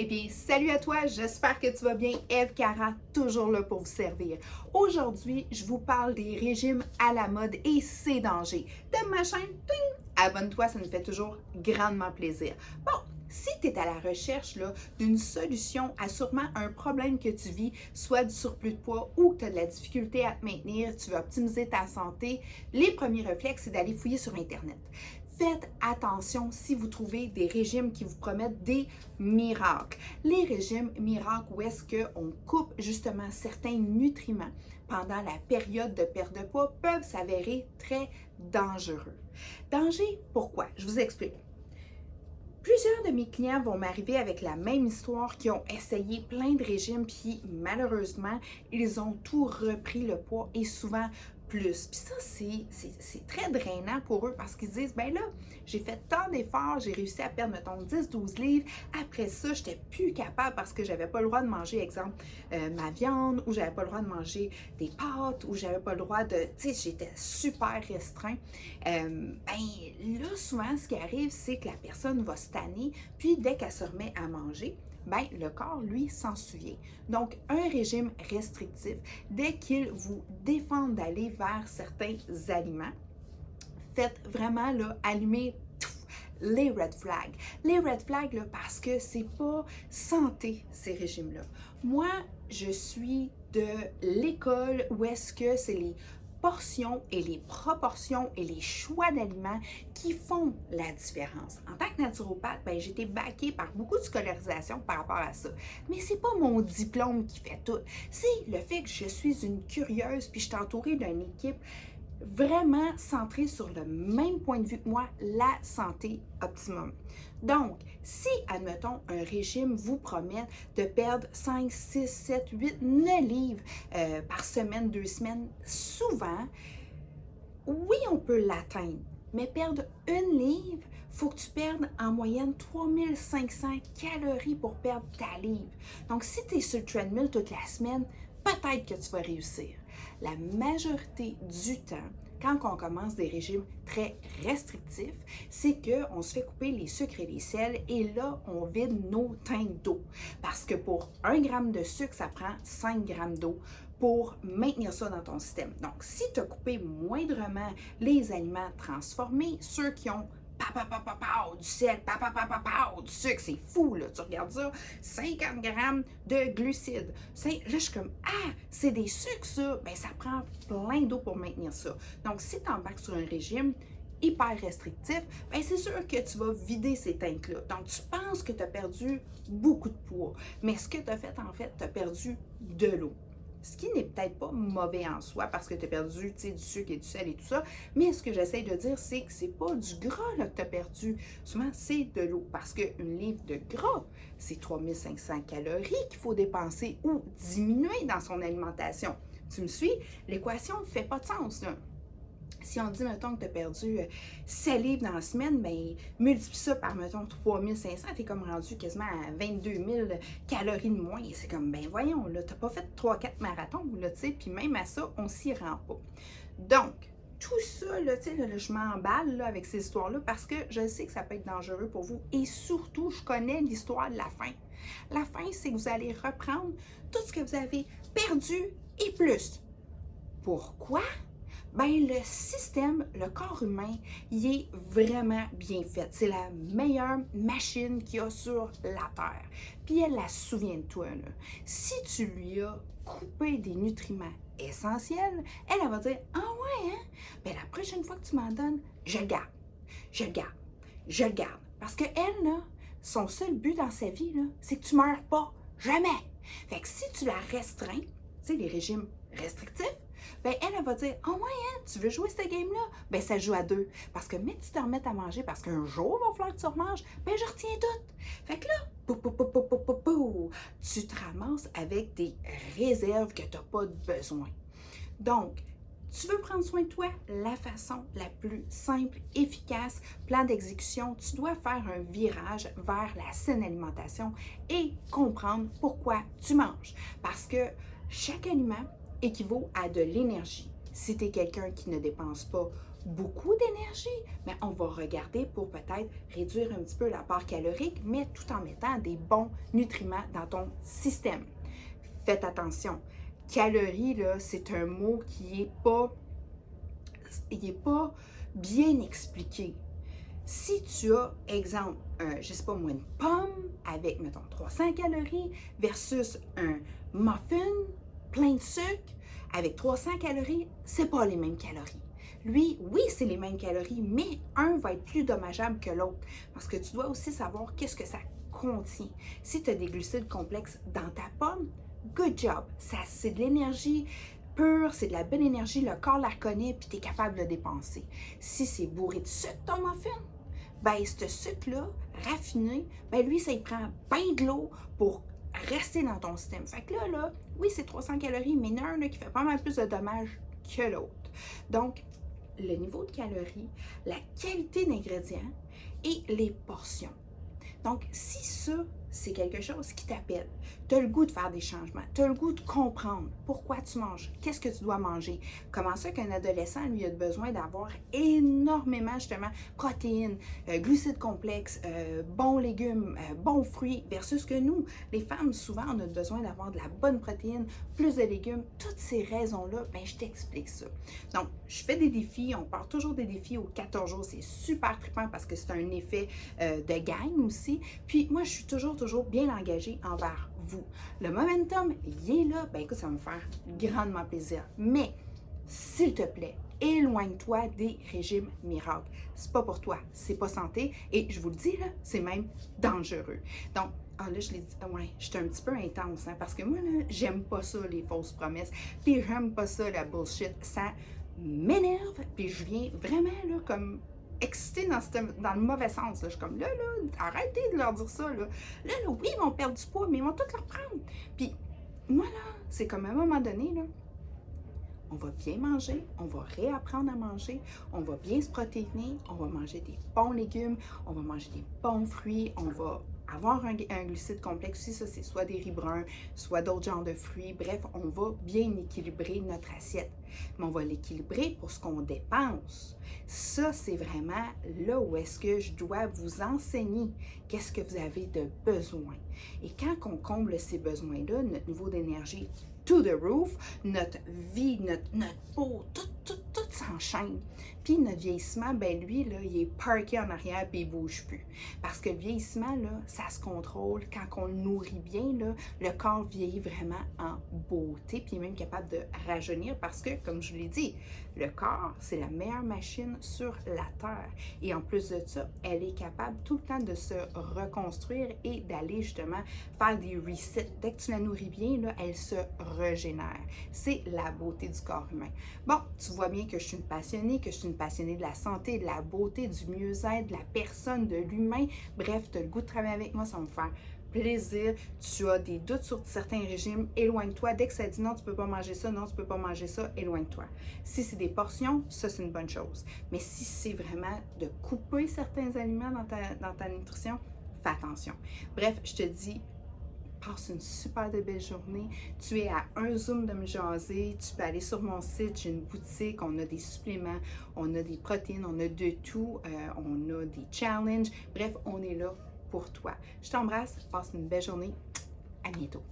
Et puis, salut à toi, j'espère que tu vas bien. Eve Cara, toujours là pour vous servir. Aujourd'hui, je vous parle des régimes à la mode et ses dangers. T'aimes ma chaîne? Ting! Abonne-toi, ça nous fait toujours grandement plaisir. Bon, si tu es à la recherche d'une solution à sûrement un problème que tu vis, soit du surplus de poids ou que tu as de la difficulté à te maintenir, tu veux optimiser ta santé, les premiers réflexes, c'est d'aller fouiller sur Internet. Faites attention si vous trouvez des régimes qui vous promettent des miracles. Les régimes miracles où est-ce qu'on coupe justement certains nutriments pendant la période de perte de poids peuvent s'avérer très dangereux. Danger, pourquoi? Je vous explique. Plusieurs de mes clients vont m'arriver avec la même histoire, qui ont essayé plein de régimes, puis malheureusement, ils ont tout repris le poids et souvent plus. Puis ça, c'est très drainant pour eux parce qu'ils se disent, ben là, j'ai fait tant d'efforts, j'ai réussi à perdre, mettons, 10-12 livres. Après ça, je n'étais plus capable parce que j'avais pas le droit de manger, exemple, ma viande, ou j'avais pas le droit de manger des pâtes, ou j'avais pas le droit de, tu sais, j'étais super restreint. Ben là, souvent, ce qui arrive, c'est que la personne va se tanner, puis dès qu'elle se remet à manger, ben, le corps, lui, s'en souvient. Donc, un régime restrictif, dès qu'il vous défend d'aller vers certains aliments, faites vraiment là, allumer les red flags. Les red flags, là, parce que c'est pas santé, ces régimes-là. Moi, je suis de l'école où est-ce que c'est les portions et les proportions et les choix d'aliments qui font la différence. En tant que naturopathe, ben, j'ai été backée par beaucoup de scolarisation par rapport à ça. Mais c'est pas mon diplôme qui fait tout. C'est le fait que je suis une curieuse puis je suis entourée d'une équipe vraiment centré sur le même point de vue que moi, la santé optimum. Donc, si, admettons, un régime vous promet de perdre 5, 6, 7, 8, 9 livres par semaine, 2 semaines, souvent, oui, on peut l'atteindre, mais perdre une livre, il faut que tu perdes en moyenne 3500 calories pour perdre ta livre. Donc, si tu es sur le treadmill toute la semaine, peut-être que tu vas réussir. La majorité du temps, quand on commence des régimes très restrictifs, c'est qu'on se fait couper les sucres et les sels et là, on vide nos tanks d'eau. Parce que pour 1 gramme de sucre, ça prend 5 grammes d'eau pour maintenir ça dans ton système. Donc, si tu as coupé moindrement les aliments transformés, ceux qui ont du sel, du sucre, c'est fou, là, tu regardes ça, 50 grammes de glucides. Là, je suis comme, ah, c'est des sucres, ça. Ben, ça prend plein d'eau pour maintenir ça. Donc, si tu embarques sur un régime hyper restrictif, ben, c'est sûr que tu vas vider ces tanks-là. Donc, tu penses que tu as perdu beaucoup de poids, mais ce que tu as fait, tu as perdu de l'eau. Ce qui n'est peut-être pas mauvais en soi parce que tu as perdu du sucre et du sel et tout ça. Mais ce que j'essaie de dire, c'est que c'est pas du gras là, que tu as perdu. Souvent, c'est de l'eau. Parce qu'une livre de gras, c'est 3500 calories qu'il faut dépenser ou diminuer dans son alimentation. Tu me suis? L'équation ne fait pas de sens, là. Si on dit, mettons, que tu as perdu 7 livres dans la semaine, bien, multiplie ça par, mettons, 3500, tu es comme rendu quasiment à 22 000 calories de moins. C'est comme, ben voyons, là, tu n'as pas fait 3-4 marathons, là, tu sais, puis même à ça, on s'y rend pas. Donc, tout ça, là, tu sais, là, je m'emballe là, avec ces histoires-là parce que je sais que ça peut être dangereux pour vous et surtout, je connais l'histoire de la faim. La faim, c'est que vous allez reprendre tout ce que vous avez perdu et plus. Pourquoi? Ben, le système, le corps humain, il est vraiment bien fait. C'est la meilleure machine qu'il y a sur la Terre. Puis elle la souvient de toi, là. Si tu lui as coupé des nutriments essentiels, elle va dire, ah ouais, hein? Ben, la prochaine fois que tu m'en donnes, je le garde. Je le garde. Je le garde. Parce que elle, là, son seul but dans sa vie, là, c'est que tu ne meurs pas. Jamais. Fait que si tu la restreins, tu sais, les régimes restrictifs, ben elle va dire, ah ouais, hein, tu veux jouer ce game-là? Ben ça joue à 2. Parce que mais tu te remettes à manger parce qu'un jour, il va falloir que tu remanges, ben je retiens tout. Fait que là, tu te ramasses avec des réserves que tu n'as pas besoin. Donc, tu veux prendre soin de toi? La façon la plus simple, efficace, plan d'exécution, tu dois faire un virage vers la saine alimentation et comprendre pourquoi tu manges. Parce que chaque aliment équivaut à de l'énergie. Si tu es quelqu'un qui ne dépense pas beaucoup d'énergie, mais on va regarder pour peut-être réduire un petit peu l'apport calorique, mais tout en mettant des bons nutriments dans ton système. Faites attention. Calories, là, c'est un mot qui est pas bien expliqué. Si tu as, exemple, je ne sais pas moi, une pomme avec, mettons, 300 calories versus un muffin plein de sucre avec 300 calories, c'est pas les mêmes calories. Lui, oui, c'est les mêmes calories, mais un va être plus dommageable que l'autre parce que tu dois aussi savoir qu'est-ce que ça contient. Si tu as des glucides complexes dans ta pomme, good job. Ça, c'est de l'énergie pure, c'est de la bonne énergie, le corps la reconnaît puis tu es capable de le dépenser. Si c'est bourré de sucre, ton muffin, ben ce sucre-là, raffiné, ben lui, ça y prend bien de l'eau pour rester dans ton système. Fait que là, oui, c'est 300 calories, mais il y en a un qui fait pas mal plus de dommages que l'autre. Donc, le niveau de calories, la qualité d'ingrédients et les portions. Donc, si ça, c'est quelque chose qui t'appelle, tu as le goût de faire des changements, tu as le goût de comprendre pourquoi tu manges, qu'est-ce que tu dois manger, comment ça qu'un adolescent, lui, a besoin d'avoir énormément, justement, protéines, glucides complexes, bons légumes, bons fruits, versus que nous, les femmes, souvent, on a besoin d'avoir de la bonne protéine, plus de légumes, toutes ces raisons-là, ben, je t'explique ça. Donc, je fais des défis, on part toujours des défis aux 14 jours, c'est super trippant parce que c'est un effet de gang aussi. Puis moi, je suis toujours bien engagée envers vous. Le momentum, il est là, ben écoute, ça va me faire grandement plaisir. Mais, s'il te plaît, éloigne-toi des régimes miracles. C'est pas pour toi, c'est pas santé et je vous le dis là, c'est même dangereux. Donc, là, je l'ai dit, ouais, je suis un petit peu intense, hein, parce que moi, là, j'aime pas ça, les fausses promesses, puis j'aime pas ça, la bullshit. Ça m'énerve, puis je viens vraiment, là, comme excitée dans le mauvais sens. Là. Je suis comme, là, arrêtez de leur dire ça, là. Là, oui, ils vont perdre du poids, mais ils vont tout leur prendre. Puis, moi, là, c'est comme à un moment donné, là, on va bien manger, on va réapprendre à manger, on va bien se protéiner, on va manger des bons légumes, on va manger des bons fruits, on va avoir un glucide complexe aussi, ça c'est soit des riz bruns, soit d'autres genres de fruits, bref, on va bien équilibrer notre assiette. Mais on va l'équilibrer pour ce qu'on dépense. Ça, c'est vraiment là où est-ce que je dois vous enseigner qu'est-ce que vous avez de besoin. Et quand on comble ces besoins-là, notre niveau d'énergie to the roof, notre vie, notre peau, tout s'enchaîne. Puis notre vieillissement, ben lui, là, il est parké en arrière et il ne bouge plus. Parce que le vieillissement, là, ça se contrôle. Quand on le nourrit bien, là, le corps vieillit vraiment en beauté, puis il est même capable de rajeunir parce que, comme je vous l'ai dit, le corps, c'est la meilleure machine sur la Terre. Et en plus de ça, elle est capable tout le temps de se reconstruire et d'aller justement faire des resets. Dès que tu la nourris bien, là, elle se régénère. C'est la beauté du corps humain. Bon, tu vois bien que je suis une passionnée, que je suis une passionnée de la santé, de la beauté, du mieux-être, de la personne, de l'humain. Bref, tu as le goût de travailler avec moi, ça va me faire plaisir. Tu as des doutes sur certains régimes, éloigne-toi. Dès que ça dit non, tu peux pas manger ça, non, tu peux pas manger ça, éloigne-toi. Si c'est des portions, ça c'est une bonne chose. Mais si c'est vraiment de couper certains aliments dans ta nutrition, fais attention. Bref, je te dis, passe une super de belle journée. Tu es à un zoom de me jaser. Tu peux aller sur mon site. J'ai une boutique. On a des suppléments. On a des protéines. On a de tout. On a des challenges. Bref, on est là pour toi. Je t'embrasse. Passe une belle journée. À bientôt.